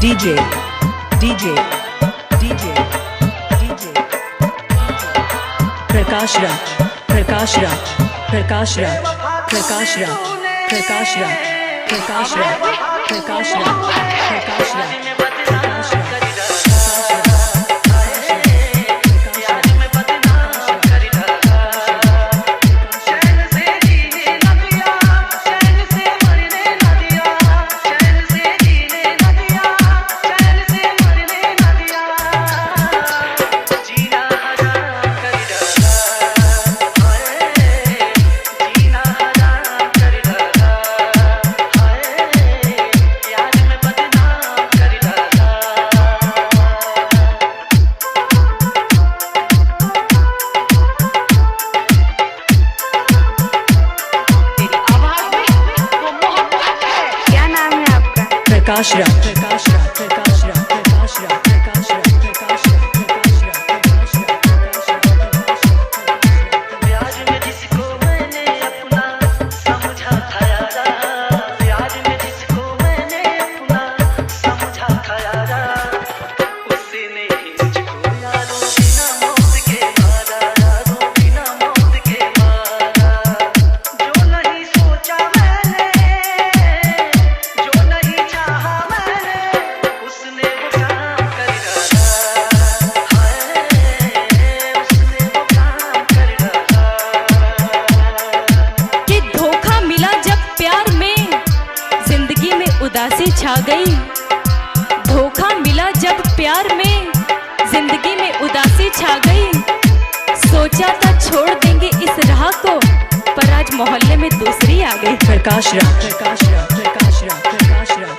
DJ DJ DJ DJ Prakash Raj Prakash Raj Prakash Raj Prakash Raj Prakash Raj Prakash Raj Prakash Raj Prakash Raj Prakash Raj Prakash Raj Prakash Raj Prakash Raj Prakash Raj Prakash Raj Prakash Raj Prakash Raj प्याज में जिसको मैंने अपना समझा था यारा प्याज में जिसको मैंने अपना समझा था यारा उसने ही मुझको यारों बिना मौत के मारा यारों बिना मौत के मारा जो नहीं सोचा मैंने जो नहीं चाहा उसने वो काम कर डाला हाय उसने वो काम कर डाला कि धोखा मिला जब प्यार में जिंदगी में उदासी छा गई। धोखा मिला जब प्यार में जिंदगी में उदासी छा गई। सोचा था छोड़ देंगे इस राह को पर आज मोहल्ले में दूसरी आ गई। प्रकाश राज प्रकाश राज प्रकाश राज प्रकाश राज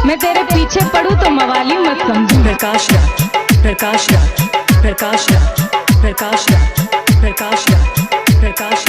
मैं तेरे पीछे पड़ूं तो मवाली मत समझो। प्रकाश राज प्रकाश राज प्रकाश राज प्रकाश राज प्रकाश राज प्रकाश